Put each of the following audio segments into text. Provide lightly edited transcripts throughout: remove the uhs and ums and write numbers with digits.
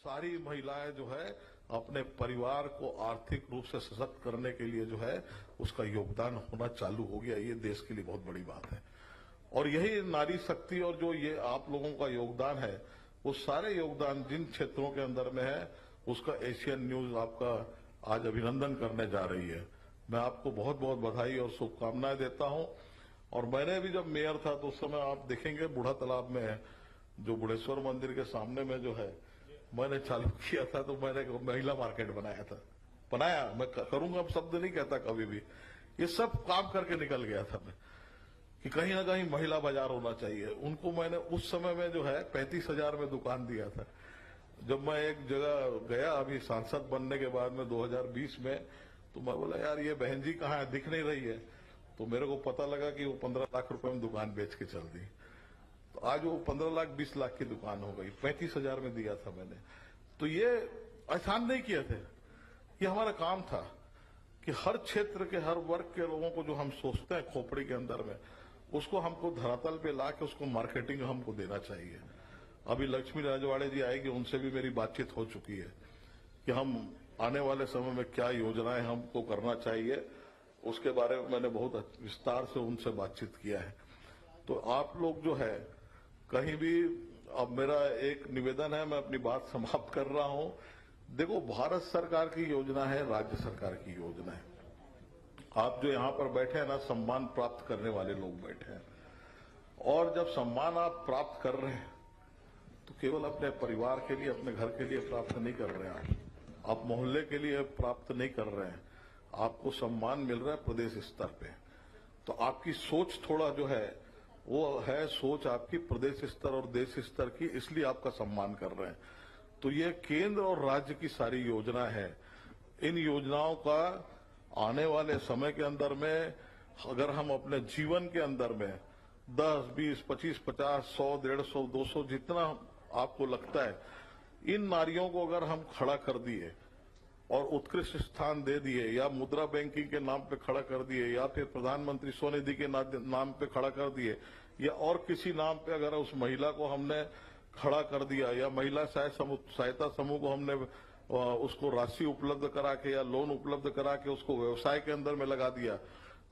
सारी महिलाएं जो है अपने परिवार को आर्थिक रूप से सशक्त करने के लिए जो है उसका योगदान होना चालू हो गया। ये देश के लिए बहुत बड़ी बात है और यही नारी शक्ति और जो ये आप लोगों का योगदान है वो सारे योगदान जिन क्षेत्रों के अंदर में है उसका एशियन न्यूज आपका आज अभिनंदन करने जा रही है। मैं आपको बहुत बहुत बधाई और शुभकामनाएं देता हूं। और मैंने भी जब मेयर था तो उस समय आप देखेंगे बूढ़ा तालाब में जो बुढ़ेश्वर मंदिर के सामने में जो है मैंने चालू किया था, तो मैंने महिला मार्केट बनाया मैं करूंगा, अब शब्द नहीं कहता कभी भी, ये सब काम करके निकल गया था मैं कि कहीं ना कहीं महिला बाजार होना चाहिए। उनको मैंने उस समय में जो है 35,000 में दुकान दिया था। जब मैं एक जगह गया अभी सांसद बनने के बाद में 2020 में, तो मैं बोला यार ये बहन जी कहाँ है, दिख नहीं रही है। तो मेरे को पता लगा कि वो 15 लाख रुपए में दुकान बेच के चल दी। तो आज वो 15 लाख 20 लाख की दुकान हो गई, 35,000 में दिया था मैंने। तो ये आसान नहीं किए थे, ये हमारा काम था कि हर क्षेत्र के हर वर्ग के लोगों को जो हम सोचते हैं खोपड़ी के अंदर में उसको हमको धरातल पे ला के उसको मार्केटिंग हमको देना चाहिए। अभी लक्ष्मी राजवाड़े जी आएगी, उनसे भी मेरी बातचीत हो चुकी है कि हम आने वाले समय में क्या योजनाएं हमको करना चाहिए, उसके बारे में मैंने बहुत विस्तार से उनसे बातचीत किया है। तो आप लोग जो है कहीं भी, अब मेरा एक निवेदन है, मैं अपनी बात समाप्त कर रहा हूं। देखो, भारत सरकार की योजना है, राज्य सरकार की योजना है। आप जो यहां पर बैठे हैं ना, सम्मान प्राप्त करने वाले लोग बैठे हैं, और जब सम्मान आप प्राप्त कर रहे हैं तो केवल अपने परिवार के लिए, अपने घर के लिए प्राप्त नहीं कर रहे हैं, आप मोहल्ले के लिए प्राप्त नहीं कर रहे हैं, आपको सम्मान मिल रहा है प्रदेश स्तर पे। तो आपकी सोच थोड़ा जो है वो है सोच आपकी प्रदेश स्तर और देश स्तर की, इसलिए आपका सम्मान कर रहे हैं। तो ये केंद्र और राज्य की सारी योजना है। इन योजनाओं का आने वाले समय के अंदर में अगर हम अपने जीवन के अंदर में 10, 20, 25, 50, 100, 150, 200 जितना आपको लगता है, इन नारियों को अगर हम खड़ा कर दिए और उत्कृष्ट स्थान दे दिए, या मुद्रा बैंकिंग के नाम पे खड़ा कर दिए, या फिर प्रधानमंत्री स्वनिधि के नाम पे खड़ा कर दिए, या और किसी नाम पे अगर उस महिला को हमने खड़ा कर दिया, या महिला सहायता समूह को हमने उसको राशि उपलब्ध करा के या लोन उपलब्ध करा के उसको व्यवसाय के अंदर में लगा दिया।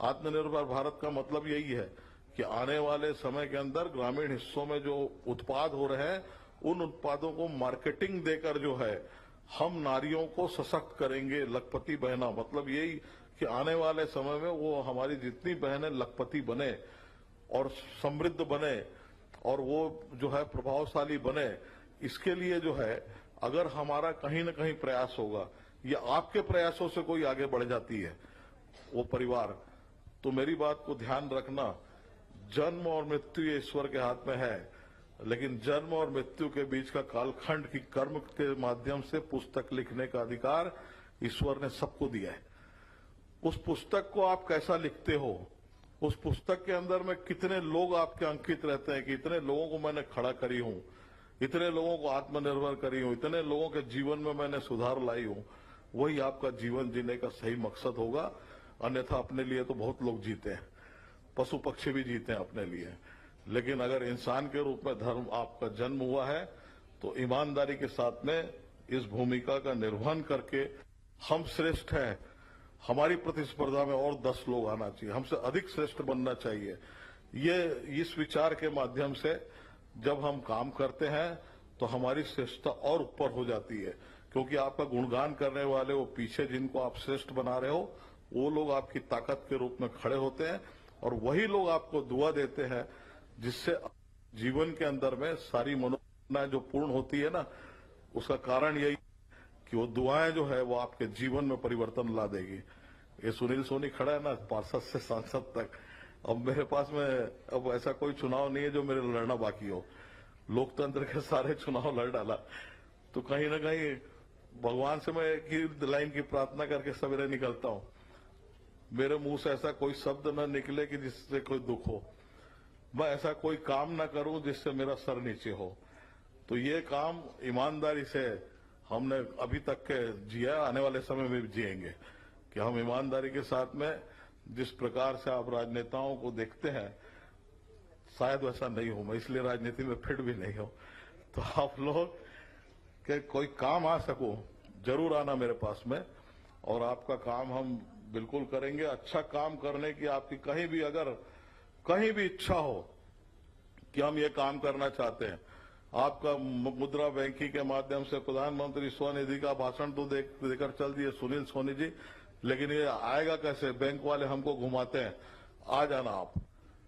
आत्मनिर्भर भारत का मतलब यही है कि आने वाले समय के अंदर ग्रामीण हिस्सों में जो उत्पाद हो रहे हैं उन उत्पादों को मार्केटिंग देकर जो है हम नारियों को सशक्त करेंगे। लखपति बहना मतलब यही कि आने वाले समय में वो हमारी जितनी बहनें लखपति बने और समृद्ध बने और वो जो है प्रभावशाली बने, इसके लिए जो है अगर हमारा कहीं न कहीं प्रयास होगा या आपके प्रयासों से कोई आगे बढ़ जाती है वो परिवार, तो मेरी बात को ध्यान रखना, जन्म और मृत्यु ये ईश्वर के हाथ में है, लेकिन जन्म और मृत्यु के बीच का कालखंड की कर्म के माध्यम से पुस्तक लिखने का अधिकार ईश्वर ने सबको दिया है। उस पुस्तक को आप कैसा लिखते हो, उस पुस्तक के अंदर में कितने लोग आपके अंकित रहते हैं कि इतने लोगों को मैंने खड़ा करी हूं, इतने लोगों को आत्मनिर्भर करी हूं, इतने लोगों के जीवन में मैंने सुधार लाई हूं, वही आपका जीवन जीने का सही मकसद होगा। अन्यथा अपने लिए तो बहुत लोग जीते हैं, पशु पक्षी भी जीते हैं अपने लिए, लेकिन अगर इंसान के रूप में धर्म आपका जन्म हुआ है तो ईमानदारी के साथ में इस भूमिका का निर्वहन करके हम श्रेष्ठ हैं, हमारी प्रतिस्पर्धा में और 10 लोग आना चाहिए, हमसे अधिक श्रेष्ठ बनना चाहिए। ये इस विचार के माध्यम से जब हम काम करते हैं तो हमारी श्रेष्ठता और ऊपर हो जाती है, क्योंकि आपका गुणगान करने वाले वो पीछे जिनको आप श्रेष्ठ बना रहे हो वो लोग आपकी ताकत के रूप में खड़े होते हैं और वही लोग आपको दुआ देते हैं, जिससे जीवन के अंदर में सारी मनोकामनाएं जो पूर्ण होती है ना, उसका कारण यही कि वो दुआएं जो है वो आपके जीवन में परिवर्तन ला देगी। ये सुनील सोनी खड़ा है ना, पार्षद से सांसद तक, अब मेरे पास में अब ऐसा कोई चुनाव नहीं है जो मेरे लड़ना बाकी हो, लोकतंत्र के सारे चुनाव लड़ डाला। तो कहीं ना कहीं भगवान से मैं एक ही लाइन की प्रार्थना करके सवेरे निकलता हूं, मेरे मुंह से ऐसा कोई शब्द न निकले कि जिससे कोई दुख हो, मैं ऐसा कोई काम ना करूं जिससे मेरा सर नीचे हो। तो ये काम ईमानदारी से हमने अभी तक के जिया, आने वाले समय में भी जिएंगे कि हम ईमानदारी के साथ में जिस प्रकार से आप राजनेताओं को देखते हैं, शायद वैसा नहीं हो, मैं इसलिए राजनीति में फिट भी नहीं हूं। तो आप लोग कि कोई काम आ सको जरूर आना मेरे पास में, और आपका काम हम बिल्कुल करेंगे। अच्छा काम करने की आपकी कहीं भी अगर कहीं भी इच्छा हो कि हम ये काम करना चाहते हैं, आपका मुद्रा बैंकिंग के माध्यम से प्रधानमंत्री स्वनिधि का भाषण तो देकर चल दिए सुनील सोनी जी, लेकिन ये आएगा कैसे? बैंक वाले हमको घुमाते हैं। आ जाना आप,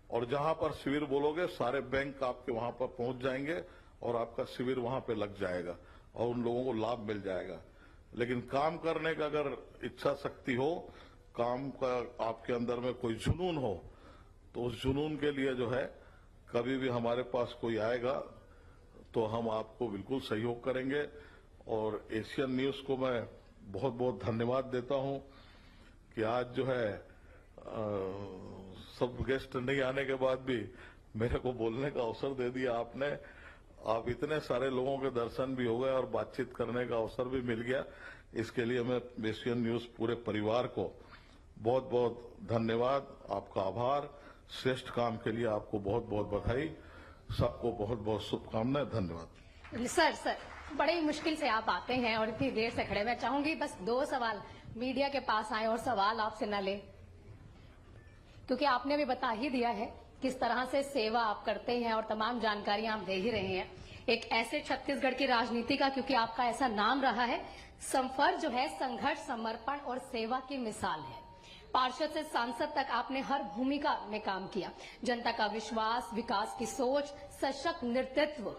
और जहां पर शिविर बोलोगे सारे बैंक आपके वहां पर पहुंच जाएंगे और आपका शिविर वहां पे लग जाएगा और उन लोगों को लाभ मिल जाएगा। लेकिन काम करने का अगर इच्छा शक्ति हो, काम का आपके अंदर में कोई जुनून हो, तो उस जुनून के लिए जो है कभी भी हमारे पास कोई आएगा तो हम आपको बिल्कुल सहयोग करेंगे। और एशियन न्यूज को मैं बहुत बहुत धन्यवाद देता हूं कि आज जो है सब गेस्ट नहीं आने के बाद भी मेरे को बोलने का अवसर दे दिया आपने। आप इतने सारे लोगों के दर्शन भी हो गए और बातचीत करने का अवसर भी मिल गया। इसके लिए मैं एशियन न्यूज पूरे परिवार को बहुत बहुत धन्यवाद, आपका आभार। श्रेष्ठ काम के लिए आपको बहुत बहुत बधाई। सबको बहुत बहुत शुभकामनाएं। धन्यवाद। सर बड़ी मुश्किल से आप आते हैं और इतनी देर से खड़े। मैं चाहूंगी बस 2 सवाल मीडिया के पास आए और सवाल आपसे न ले, क्योंकि आपने भी बता ही दिया है किस तरह से सेवा आप करते हैं और तमाम जानकारियां आप दे ही रहे हैं। एक ऐसे छत्तीसगढ़ की राजनीति का, क्योंकि आपका ऐसा नाम रहा है, संफर जो है संघर्ष, समर्पण और सेवा की मिसाल है। पार्षद से सांसद तक आपने हर भूमिका में काम किया। जनता का विश्वास, विकास की सोच, सशक्त नेतृत्व,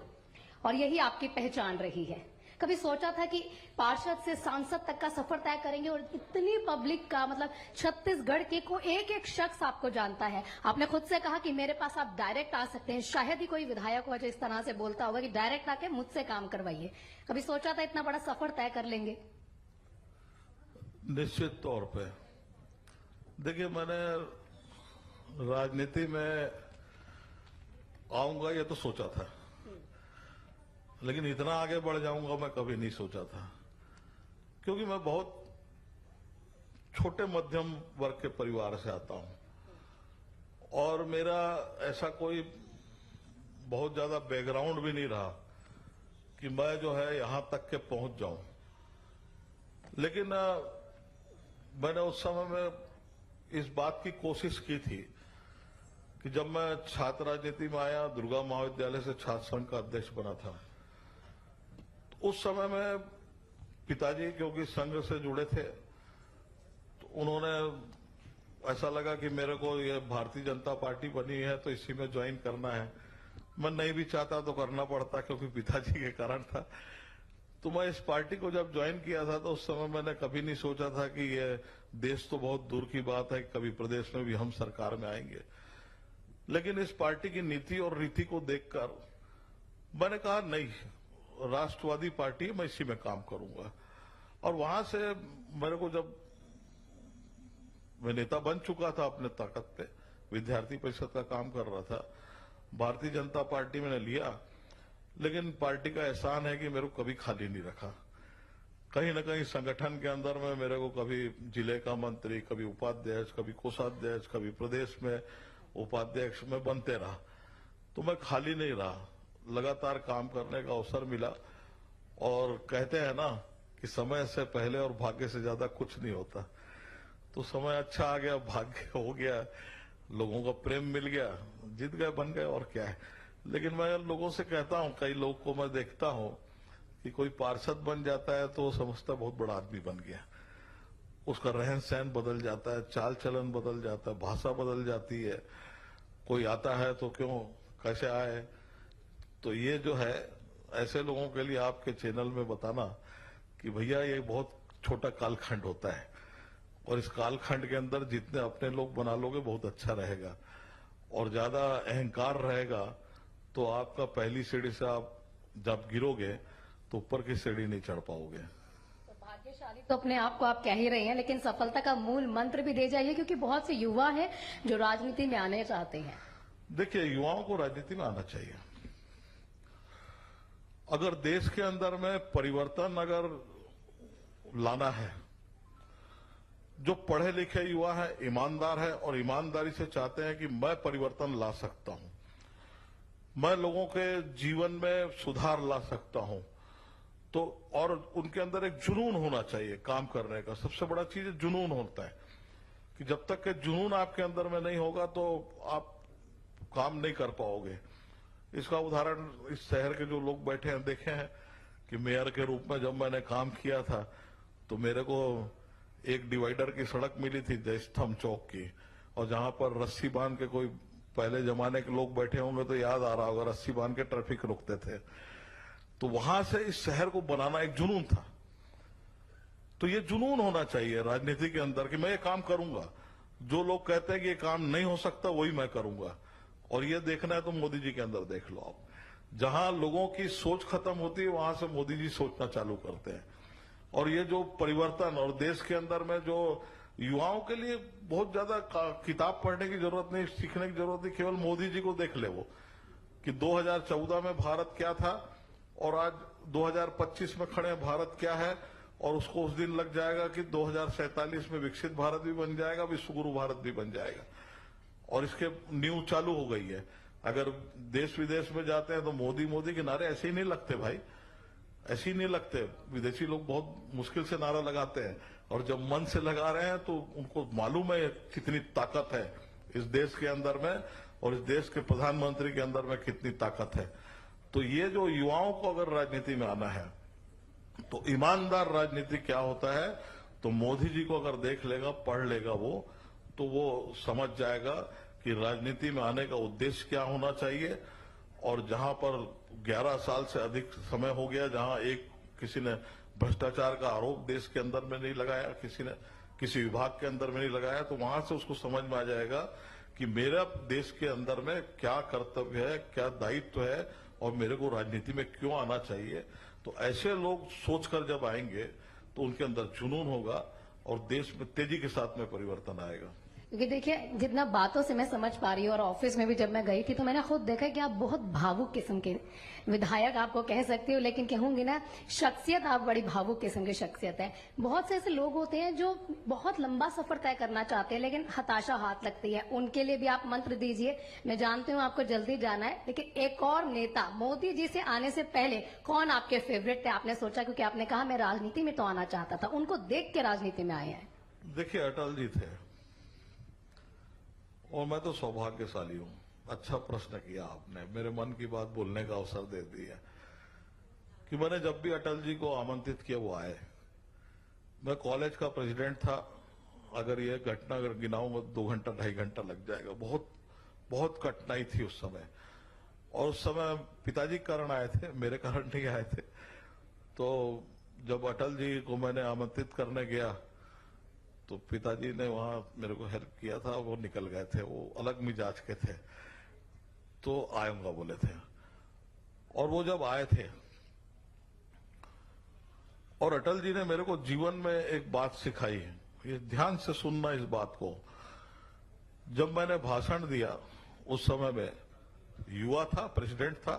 और यही आपकी पहचान रही है। कभी सोचा था कि पार्षद से सांसद तक का सफर तय करेंगे? और इतनी पब्लिक का, मतलब छत्तीसगढ़ के को एक एक शख्स आपको जानता है। आपने खुद से कहा कि मेरे पास आप डायरेक्ट आ सकते हैं। शायद ही कोई विधायक हो जो इस तरह से बोलता होगा कि डायरेक्ट आके मुझसे काम करवाइए। कभी सोचा था इतना बड़ा सफर तय कर लेंगे? निश्चित तौर पे। देखिए, मैंने राजनीति में आऊंगा ये तो सोचा था, लेकिन इतना आगे बढ़ जाऊंगा मैं कभी नहीं सोचा था, क्योंकि मैं बहुत छोटे मध्यम वर्ग के परिवार से आता हूं और मेरा ऐसा कोई बहुत ज्यादा बैकग्राउंड भी नहीं रहा कि मैं जो है यहां तक के पहुंच जाऊं। लेकिन मैंने उस समय में इस बात की कोशिश की थी कि जब मैं छात्र राजनीति में आया, दुर्गा महाविद्यालय से छात्र संघ का अध्यक्ष बना था, तो उस समय में पिताजी क्योंकि संघ से जुड़े थे, तो उन्होंने ऐसा लगा कि मेरे को ये भारतीय जनता पार्टी बनी है तो इसी में ज्वाइन करना है। मैं नहीं भी चाहता तो करना पड़ता क्योंकि पिताजी के कारण था। तो मैं इस पार्टी को जब ज्वाइन किया था तो उस समय मैंने कभी नहीं सोचा था कि ये देश तो बहुत दूर की बात है, कभी प्रदेश में भी हम सरकार में आएंगे। लेकिन इस पार्टी की नीति और रीति को देखकर मैंने कहा नहीं, राष्ट्रवादी पार्टी है, मैं इसी में काम करूंगा। और वहां से मेरे को, जब मैं नेता बन चुका था अपने ताकत पे, विद्यार्थी परिषद का काम कर रहा था, भारतीय जनता पार्टी मैंने लिया, लेकिन पार्टी का एहसान है कि मेरे को कभी खाली नहीं रखा। कहीं न कहीं संगठन के अंदर में मेरे को कभी जिले का मंत्री, कभी उपाध्यक्ष, कभी कोषाध्यक्ष, कभी प्रदेश में उपाध्यक्ष में बनते रहा, तो मैं खाली नहीं रहा, लगातार काम करने का अवसर मिला। और कहते हैं ना कि समय से पहले और भाग्य से ज्यादा कुछ नहीं होता, तो समय अच्छा आ गया, भाग्य हो गया, लोगों का प्रेम मिल गया, जीत गए, बन गए, और क्या है। लेकिन मैं लोगों से कहता हूं, कई लोग को मैं देखता हूं कि कोई पार्षद बन जाता है तो वो समझता बहुत बड़ा आदमी बन गया, उसका रहन सहन बदल जाता है, चाल चलन बदल जाता है, भाषा बदल जाती है। कोई आता है तो क्यों, कैसे आए। तो ये जो है, ऐसे लोगों के लिए आपके चैनल में बताना कि भैया ये बहुत छोटा कालखंड होता है और इस कालखंड के अंदर जितने अपने लोग बना लोगे बहुत अच्छा रहेगा। और ज्यादा अहंकार रहेगा तो आपका पहली सीढ़ी से आप जब गिरोगे तो ऊपर की सीढ़ी नहीं चढ़ पाओगे। तो भाग्यशाली तो अपने आप को आप कह ही रहे हैं, लेकिन सफलता का मूल मंत्र भी दे जाइए, क्योंकि बहुत से युवा हैं जो राजनीति में आने चाहते हैं। देखिए, युवाओं को राजनीति में आना चाहिए। अगर देश के अंदर में परिवर्तन अगर लाना है, जो पढ़े लिखे युवा है, ईमानदार है और ईमानदारी से चाहते हैं कि मैं परिवर्तन ला सकता हूं, मैं लोगों के जीवन में सुधार ला सकता हूं, तो और उनके अंदर एक जुनून होना चाहिए काम करने का। सबसे बड़ा चीज जुनून होता है कि जब तक के जुनून आपके अंदर में नहीं होगा तो आप काम नहीं कर पाओगे। इसका उदाहरण इस शहर के जो लोग बैठे हैं देखे हैं कि मेयर के रूप में जब मैंने काम किया था तो मेरे को एक डिवाइडर की सड़क मिली थी जयस्तंभ चौक की, और जहां पर रस्सी बांध के कोई पहले जमाने के लोग बैठे होंगे तो याद आ रहा होगा, रस्सी बांध के ट्रैफिक रुकते थे। तो वहां से इस शहर को बनाना एक जुनून था। तो ये जुनून होना चाहिए राजनीति के अंदर कि मैं ये काम करूंगा। जो लोग कहते हैं कि ये काम नहीं हो सकता वही मैं करूंगा। और ये देखना है तो मोदी जी के अंदर देख लो आप, जहां लोगों की सोच खत्म होती है वहां से मोदी जी सोचना चालू करते हैं। और ये जो परिवर्तन, और देश के अंदर में जो युवाओं के लिए बहुत ज्यादा किताब पढ़ने की जरूरत नहीं, सीखने की जरूरत नहीं, केवल मोदी जी को देख ले वो कि 2014 में भारत क्या था और आज 2025 में खड़े भारत क्या है। और उसको उस दिन लग जाएगा कि 2047 में विकसित भारत भी बन जाएगा, विश्वगुरु भारत भी बन जाएगा। और इसके नींव चालू हो गई है। अगर देश विदेश में जाते हैं तो मोदी मोदी के नारे ऐसे ही नहीं लगते भाई, ऐसे ही नहीं लगते। विदेशी लोग बहुत मुश्किल से नारा लगाते हैं, और जब मन से लगा रहे हैं तो उनको मालूम है कितनी ताकत है इस देश के अंदर में, और इस देश के प्रधानमंत्री के अंदर में कितनी ताकत है। तो ये जो युवाओं को अगर राजनीति में आना है तो ईमानदार राजनीति क्या होता है, तो मोदी जी को अगर देख लेगा, पढ़ लेगा वो, तो वो समझ जाएगा कि राजनीति में आने का उद्देश्य क्या होना चाहिए। और जहां पर 11 साल से अधिक समय हो गया, जहां किसी ने भ्रष्टाचार का आरोप देश के अंदर में नहीं लगाया, किसी ने किसी विभाग के अंदर में नहीं लगाया, तो वहां से उसको समझ में आ जाएगा कि मेरा देश के अंदर में क्या कर्तव्य है, क्या दायित्व है, और मेरे को राजनीति में क्यों आना चाहिए। तो ऐसे लोग सोचकर जब आएंगे तो उनके अंदर जुनून होगा और देश में तेजी के साथ में परिवर्तन आएगा। क्योंकि देखिए, जितना बातों से मैं समझ पा रही हूँ, और ऑफिस में भी जब मैं गई थी तो मैंने खुद देखा कि आप बहुत भावुक किस्म के विधायक आपको कह सकती हूँ, लेकिन कहूंगी ना, शख्सियत आप बड़ी भावुक किस्म की शख्सियत है। बहुत से ऐसे लोग होते हैं जो बहुत लंबा सफर तय करना चाहते हैं लेकिन हताशा हाथ लगती है। उनके लिए भी आप मंत्र दीजिए। मैं जानती हूँ आपको जल्दी जाना है, लेकिन एक और नेता मोदी जी से आने से पहले कौन आपके फेवरेट थे? आपने सोचा, क्योंकि आपने कहा मैं राजनीति में तो आना चाहता था, उनको देख के राजनीति में आए हैं। देखिए, अटल जी थे, और मैं तो सौभाग्यशाली हूं। अच्छा प्रश्न किया आपने, मेरे मन की बात बोलने का अवसर दे दिया कि मैंने जब भी अटल जी को आमंत्रित किया वो आए। मैं कॉलेज का प्रेसिडेंट था। अगर ये घटना अगर गिनाऊं 2 घंटा 2.5 घंटा लग जाएगा। बहुत बहुत कठिनाई थी उस समय, और उस समय पिताजी के कारण आए थे, मेरे कारण नहीं आए थे। तो जब अटल जी को मैंने आमंत्रित करने गया तो पिताजी ने वहां मेरे को हेल्प किया था, वो निकल गए थे, वो अलग मिजाज के थे, तो आऊंगा बोले थे। और वो जब आए थे, और अटल जी ने मेरे को जीवन में एक बात सिखाई है, ये ध्यान से सुनना इस बात को। जब मैंने भाषण दिया उस समय में युवा था, प्रेसिडेंट था,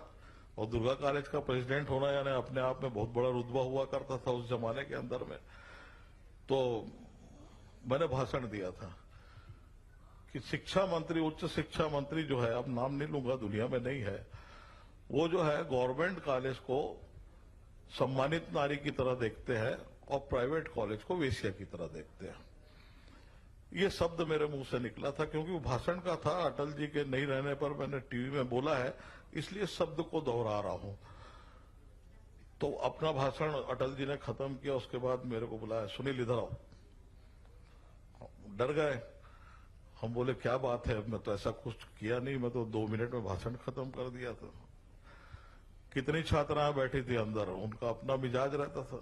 और दुर्गा कॉलेज का प्रेसिडेंट होना यानी अपने आप में बहुत बड़ा रुतबा हुआ करता था उस जमाने के अंदर में। तो मैंने भाषण दिया था कि शिक्षा मंत्री, उच्च शिक्षा मंत्री जो है, अब नाम नहीं लूंगा, दुनिया में नहीं है, वो जो है गवर्नमेंट कॉलेज को सम्मानित नारी की तरह देखते हैं और प्राइवेट कॉलेज को वेश्या की तरह देखते हैं। ये शब्द मेरे मुंह से निकला था क्योंकि वो भाषण का था। अटल जी के नहीं रहने पर मैंने टीवी में बोला है, इसलिए शब्द को दोहरा रहा हूं। तो अपना भाषण अटल जी ने खत्म किया, उसके बाद मेरे को बुलाया, सुनील इधर आओ। डर गए हम, बोले क्या बात है, मैं तो ऐसा कुछ किया नहीं, मैं तो 2 मिनट में भाषण खत्म कर दिया था। कितनी छात्राएं बैठी थी अंदर, उनका अपना मिजाज रहता था।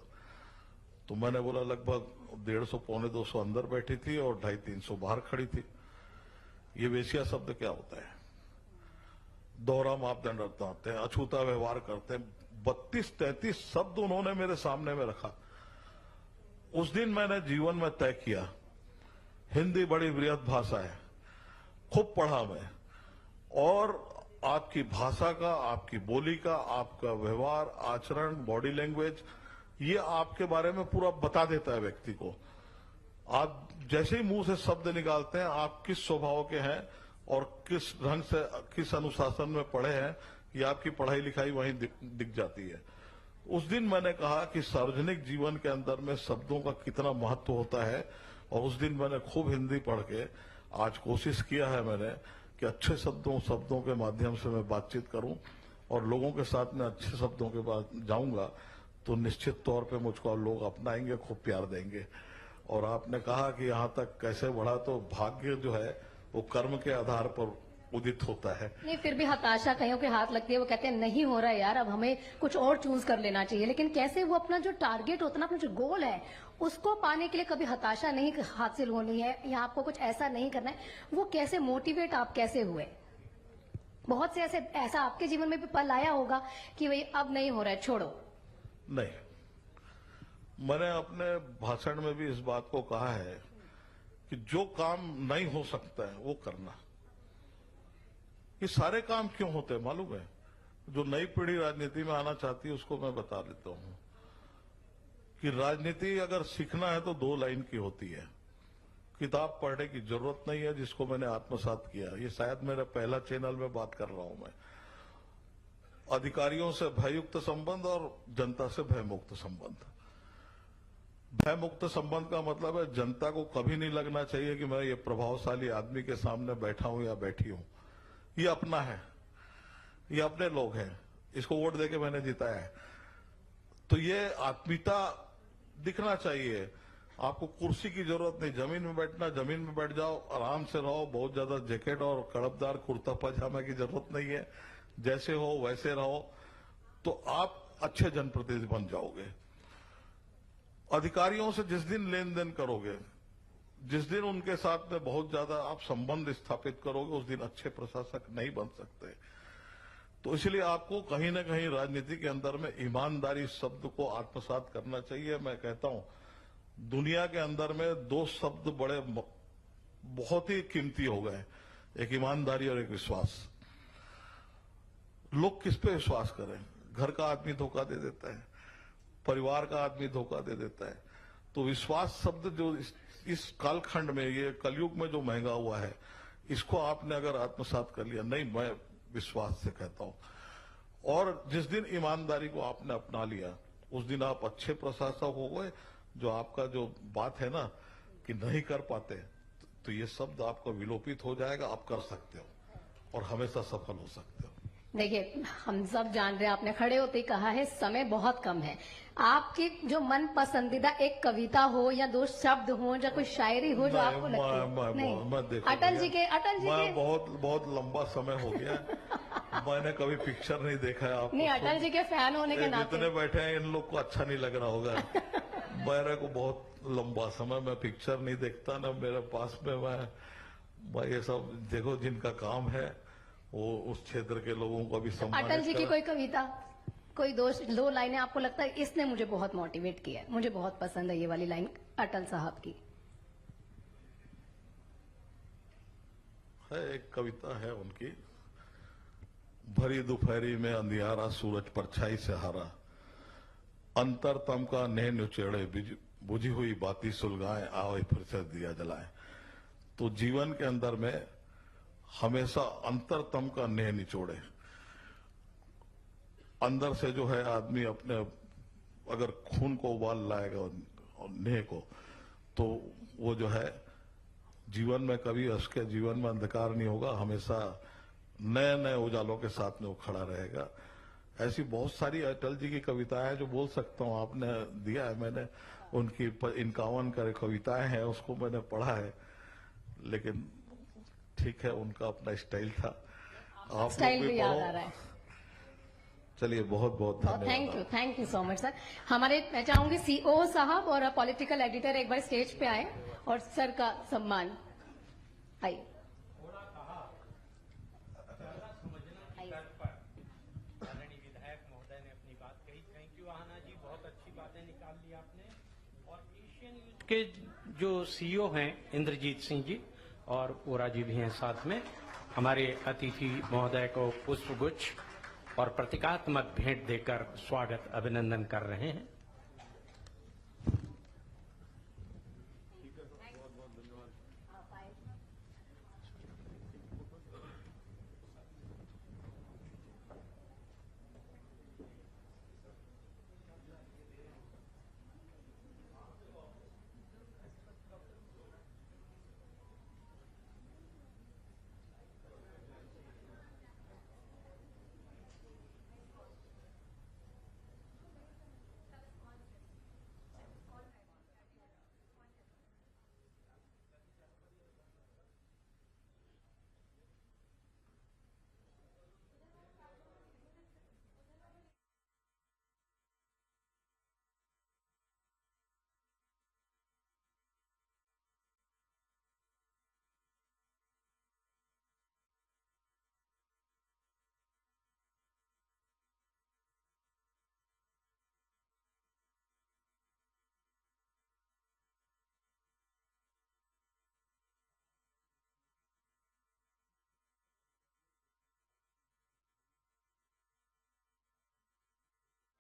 तो मैंने बोला लगभग 150 पौने 200 अंदर बैठी थी और 250-300 बाहर खड़ी थी। ये वेश्या शब्द क्या होता है? दोहरा मापदंड रखते हैं, अछूता व्यवहार करते हैं। 32-33 शब्द उन्होंने मेरे सामने में रखा। उस दिन मैंने जीवन में तय किया, हिंदी बड़ी बृहद भाषा है, खूब पढ़ा मैं, और आपकी भाषा का, आपकी बोली का, आपका व्यवहार, आचरण, बॉडी लैंग्वेज, ये आपके बारे में पूरा बता देता है व्यक्ति को। आप जैसे ही मुंह से शब्द निकालते हैं, आप किस स्वभाव के हैं और किस ढंग से, किस अनुशासन में पढ़े हैं, ये आपकी पढ़ाई लिखाई वहीं दिख जाती है। उस दिन मैंने कहा कि सार्वजनिक जीवन के अंदर में शब्दों का कितना महत्व होता है, और उस दिन मैंने खूब हिंदी पढ़ के आज कोशिश किया है मैंने कि अच्छे शब्दों के माध्यम से मैं बातचीत करूं, और लोगों के साथ में अच्छे शब्दों के बाद जाऊंगा तो निश्चित तौर पे मुझको लोग अपनाएंगे, खूब प्यार देंगे। और आपने कहा कि यहां तक कैसे बढ़ा, तो भाग्य जो है वो कर्म के आधार पर उदित होता है। नहीं, फिर भी हताशा कईयों के हाथ लगती है, वो कहते हैं नहीं हो रहा है यार, अब हमें कुछ और चूज कर लेना चाहिए। लेकिन कैसे वो अपना जो टारगेट होता है ना, अपना जो गोल है, उसको पाने के लिए कभी हताशा नहीं हासिल होनी है या आपको कुछ ऐसा नहीं करना है, वो कैसे मोटिवेट आप कैसे हुए? बहुत से ऐसा आपके जीवन में भी पल आया होगा कि भाई अब नहीं हो रहा है, छोड़ो। नहीं, मैंने अपने भाषण में भी इस बात को कहा है कि जो काम नहीं हो सकता है वो करना। ये सारे काम क्यों होते हैं मालूम है? जो नई पीढ़ी राजनीति में आना चाहती है उसको मैं बता देता हूं कि राजनीति अगर सीखना है तो 2 लाइन की होती है। किताब पढ़ने की जरूरत नहीं है, जिसको मैंने आत्मसात किया। ये शायद मेरा पहला चैनल में बात कर रहा हूं मैं। अधिकारियों से भययुक्त संबंध और जनता से भयमुक्त संबंध। भयमुक्त संबंध का मतलब है जनता को कभी नहीं लगना चाहिए कि मैं ये प्रभावशाली आदमी के सामने बैठा हूं या बैठी हूं, ये अपना है, ये अपने लोग हैं, इसको वोट देके मैंने जिताया है। तो ये आत्मीयता दिखना चाहिए। आपको कुर्सी की जरूरत नहीं, जमीन में बैठना, जमीन में बैठ जाओ, आराम से रहो। बहुत ज्यादा जैकेट और कड़कदार कुर्ता पजामा की जरूरत नहीं है। जैसे हो वैसे रहो तो आप अच्छे जनप्रतिनिधि बन जाओगे। अधिकारियों से जिस दिन लेन देन करोगे, जिस दिन उनके साथ में बहुत ज्यादा आप संबंध स्थापित करोगे, उस दिन अच्छे प्रशासक नहीं बन सकते। तो इसलिए आपको कहीं ना कहीं राजनीति के अंदर में ईमानदारी शब्द को आत्मसात करना चाहिए। मैं कहता हूं दुनिया के अंदर में 2 शब्द बहुत ही कीमती हो गए, एक ईमानदारी और एक विश्वास। लोग किस पे विश्वास करें? घर का आदमी धोखा दे देता है, परिवार का आदमी धोखा दे देता है। तो विश्वास शब्द जो इस कालखंड में, ये कलयुग में जो महंगा हुआ है, इसको आपने अगर आत्मसात कर लिया, नहीं मैं विश्वास से कहता हूं, और जिस दिन ईमानदारी को आपने अपना लिया उस दिन आप अच्छे प्रशासक हो गए। जो आपका जो बात है ना कि नहीं कर पाते, तो ये शब्द आपका विलोपित हो जाएगा। आप कर सकते हो और हमेशा सफल हो सकते हो। देखिए, हम सब जान रहे हैं, आपने खड़े होते ही कहा है समय बहुत कम है। आपकी जो मन पसंदीदा एक कविता हो या 2 शब्द हो या कोई शायरी हो जो आपको लगती है? मैं देखो अटल जी के बहुत लंबा समय हो गया मैंने कभी पिक्चर नहीं देखा है। आप नहीं, अटल जी के फैन होने के नाते जितने बैठे हैं इन लोग को अच्छा नहीं लग रहा होगा। मेरे को बहुत लंबा समय मैं पिक्चर नहीं देखता ना, मेरे पास में मैं ये सब देखो जिनका काम है वो उस क्षेत्र के लोगों को भी सम्मानित अटल जी की कोई कविता, कोई 2 लाइनें आपको लगता है इसने मुझे बहुत मोटिवेट किया है, मुझे बहुत पसंद है ये वाली लाइन अटल साहब की? है एक कविता है उनकी, भरी दोपहरी में अंधियारा सूरज परछाई से हारा, अंतरतम का नेह नुचेड़े बुझी हुई बाती सुलगाए, आओ फिर से दिया जलाए। तो जीवन के अंदर में हमेशा अंतरतम का नेह निचोड़े। अंदर से जो है आदमी अपने अगर खून को उबाल लाएगा और नेह को, तो वो जो है जीवन में कभी उसके जीवन में अंधकार नहीं होगा, हमेशा नए नए उजालों के साथ में वो खड़ा रहेगा। ऐसी बहुत सारी अटल जी की कविताएं हैं जो बोल सकता हूं, आपने दिया है, मैंने उनकी 51 कविताएं हैं, उसको मैंने पढ़ा है। लेकिन ठीक है, उनका अपना स्टाइल था, आप स्टाइल लोग भी भी याद पढ़ो। आ रहा है। चलिए बहुत बहुत धन्यवाद। Thank you so much sir. हमारे मैं चाहूंगी सीओ साहब और पॉलिटिकल एडिटर एक बार स्टेज पे आए और सर का सम्मान। आइए। के जो सीईओ हैं इंद्रजीत सिंह जी और ओरा जी भी हैं साथ में, हमारे अतिथि महोदय को पुष्पगुच्छ और प्रतीकात्मक भेंट देकर स्वागत अभिनंदन कर रहे हैं।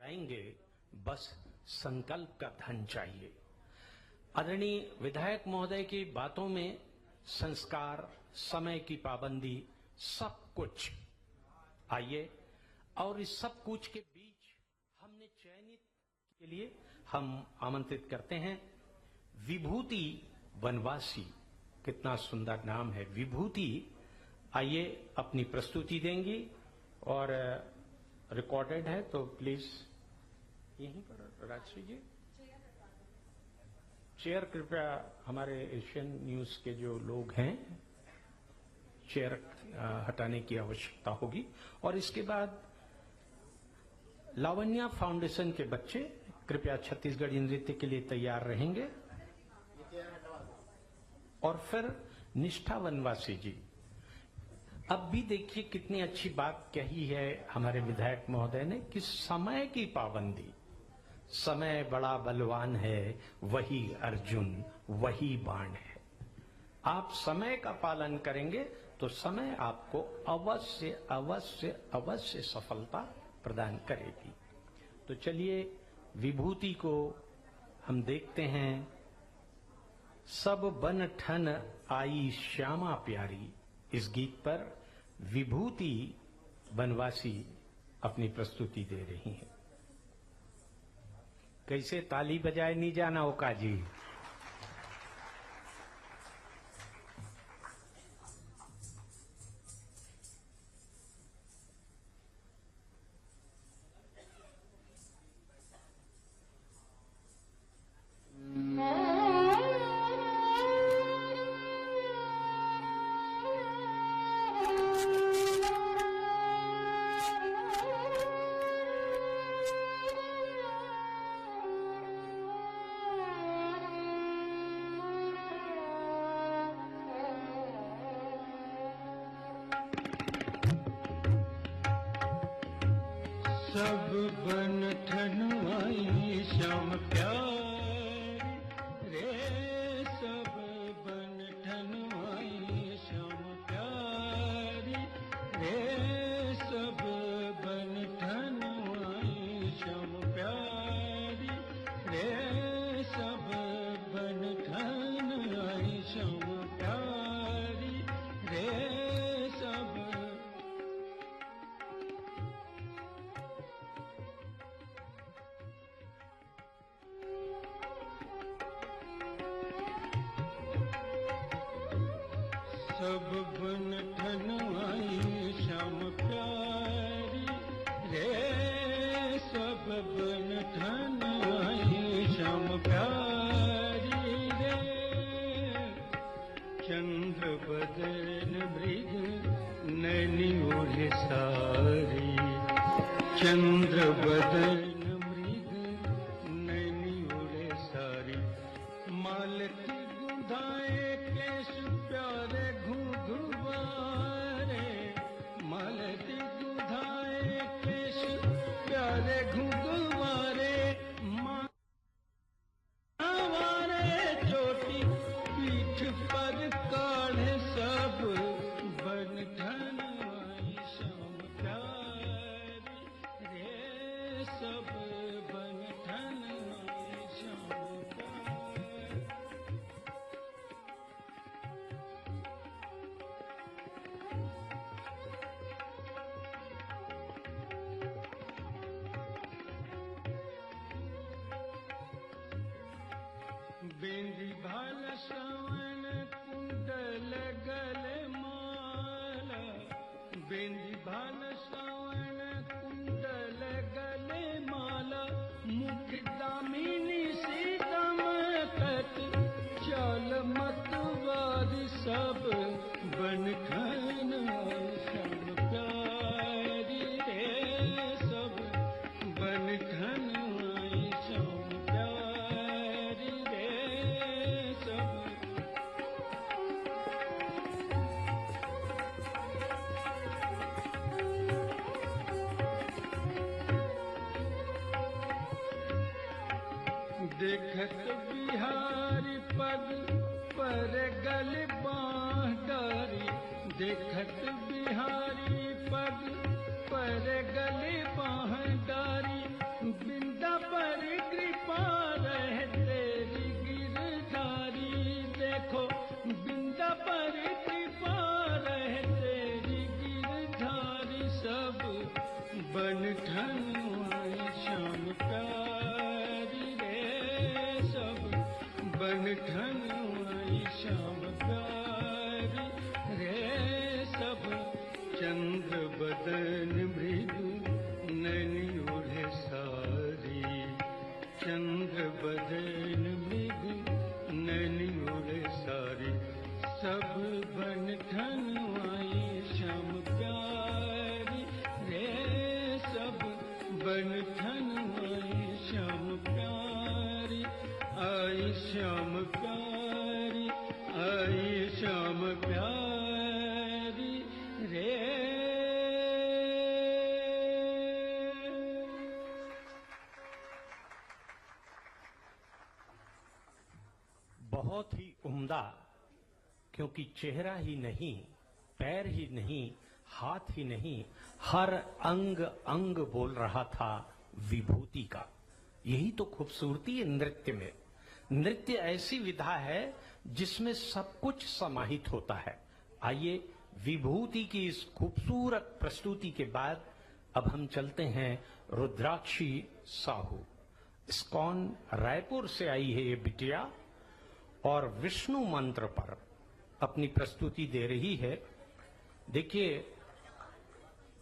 आएंगे, बस संकल्प का धन चाहिए। आदरणीय विधायक महोदय की बातों में संस्कार, समय की पाबंदी, सब कुछ आइए, और इस सब कुछ के बीच हमने चयनित के लिए हम आमंत्रित करते हैं विभूति वनवासी। कितना सुंदर नाम है, विभूति। आइए, अपनी प्रस्तुति देंगी और रिकॉर्डेड है, तो प्लीज यहीं पर राजश्री जी चेयर कृपया, हमारे एशियन न्यूज के जो लोग हैं, चेयर हटाने की आवश्यकता होगी। और इसके बाद लावण्या फाउंडेशन के बच्चे कृपया छत्तीसगढ़ी नृत्य के लिए तैयार रहेंगे। और फिर निष्ठा वनवासी जी। अब भी देखिए कितनी अच्छी बात कही है हमारे विधायक महोदय ने कि समय की पाबंदी। समय बड़ा बलवान है, वही अर्जुन, वही बाण है। आप समय का पालन करेंगे तो समय आपको अवश्य अवश्य अवश्य सफलता प्रदान करेगी। तो चलिए, विभूति को हम देखते हैं। सब बन ठन आई श्यामा प्यारी, इस गीत पर विभूति वनवासी अपनी प्रस्तुति दे रही हैं। कैसे ताली बजाए नहीं जाना ओका जी। सब बन ठनवाई श्याम प्यारी रे, सब बन ठनवाई श्याम प्यारी रे, सब बन ठनवाई श्याम प्यारी रे, सब बन ठनवाई श्याम प्यारी रे, सब सब बन ठनवाई श्याम प्यारी रे, सब बन ठनवाई श्याम प्यारी रे, चंद्र बदन मृग नैनी ओढ़े सारी, चंद्र बदन मृग नैनी ओढ़े सारी, मालती गुंधाए केश प्यारे घुघुवारे, मालती गुंधाए केश प्यारे घुघुवारे, मावारे चोटी पीठ पर काढ़े, सब बन ठनवाई श्याम प्यारी रे, सब बन ठनवाई श्याम प्यारी। बेंदी भाल श्रवण कुंडल गले माला, बेंदी भाल श्रवण कुंडल गले माला, मुख दामिनी सीतम कट चाल मतवारी, सब बन ठनवाई श्याम प्यारी रे, सब बन ठनवाई श्याम प्यारी रे, सब देखत बिहारी पग पर गल बाँह डारी, देखत बिहारी पग पर गल बाँह डारी, बन ठन श्याम प्यारी रे सब चंद्र बदन मृदु नैनी ओढ़े सारी चंद्र बदन मृदु नैनी ओढ़े सारी सब बन ठन श्याम प्यारी रे सब बन ठन श्याम प्यारी आई श्याम प्यारी आई श्याम प्यारी रे। बहुत ही उम्दा, क्योंकि चेहरा ही नहीं, पैर ही नहीं, हाथ ही नहीं, हर अंग अंग बोल रहा था विभूति का। यही तो खूबसूरती है नृत्य में। नृत्य ऐसी विधा है जिसमें सब कुछ समाहित होता है। आइए, विभूति की इस खूबसूरत प्रस्तुति के बाद अब हम चलते हैं रुद्राक्षी साहू। इस्कॉन रायपुर से आई है ये बिटिया और विष्णु मंत्र पर अपनी प्रस्तुति दे रही है। देखिए,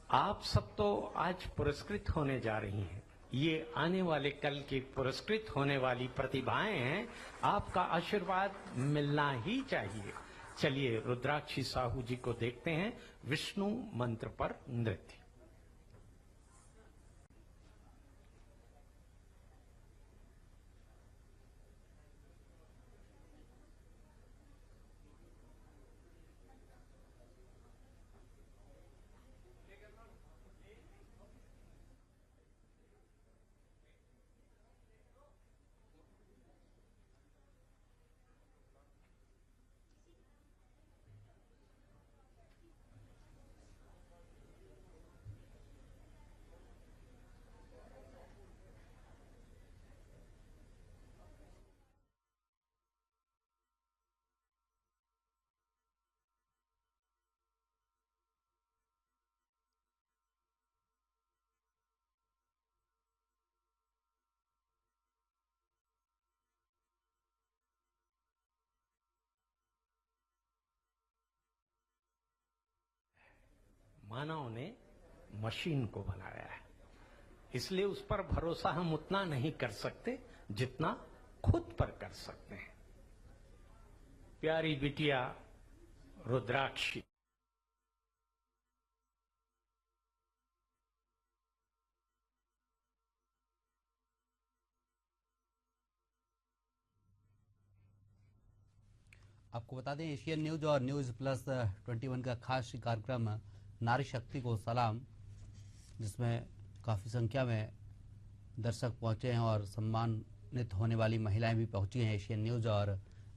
आप सब तो आज पुरस्कृत होने जा रही हैं। ये आने वाले कल की पुरस्कृत होने वाली प्रतिभाएं हैं। आपका आशीर्वाद मिलना ही चाहिए। चलिए रुद्राक्षी साहू जी को देखते हैं विष्णु मंत्र पर नृत्य। मानव ने मशीन को बनाया है, इसलिए उस पर भरोसा हम उतना नहीं कर सकते जितना खुद पर कर सकते हैं। प्यारी बिटिया रुद्राक्षी। आपको बता दें, एशियन न्यूज और न्यूज प्लस 21 का खास कार्यक्रम नारी शक्ति को सलाम, जिसमें काफ़ी संख्या में दर्शक पहुंचे हैं और सम्मानित होने वाली महिलाएं भी पहुंची हैं। एशियन न्यूज और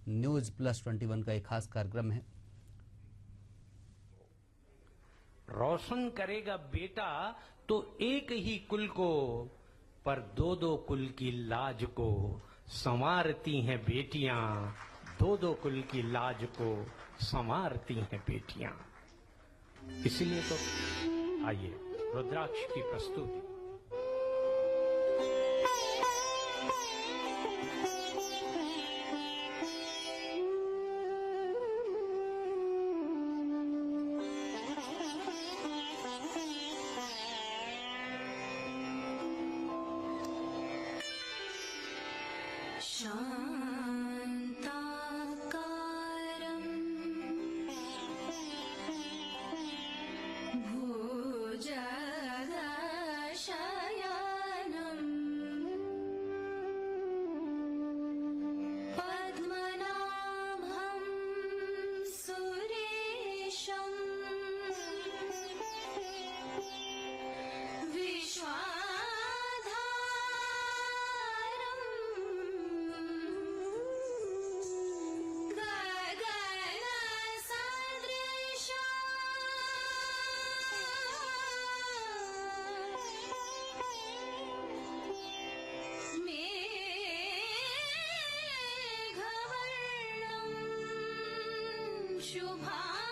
न्यूज प्लस 21 का एक खास कार्यक्रम है। रोशन करेगा बेटा तो एक ही कुल को, पर दो दो कुल की लाज को संवारती हैं बेटियां। दो दो कुल की लाज को संवारती हैं बेटियां। इसलिए तो आइए रुद्राक्ष की प्रस्तुति। शुभा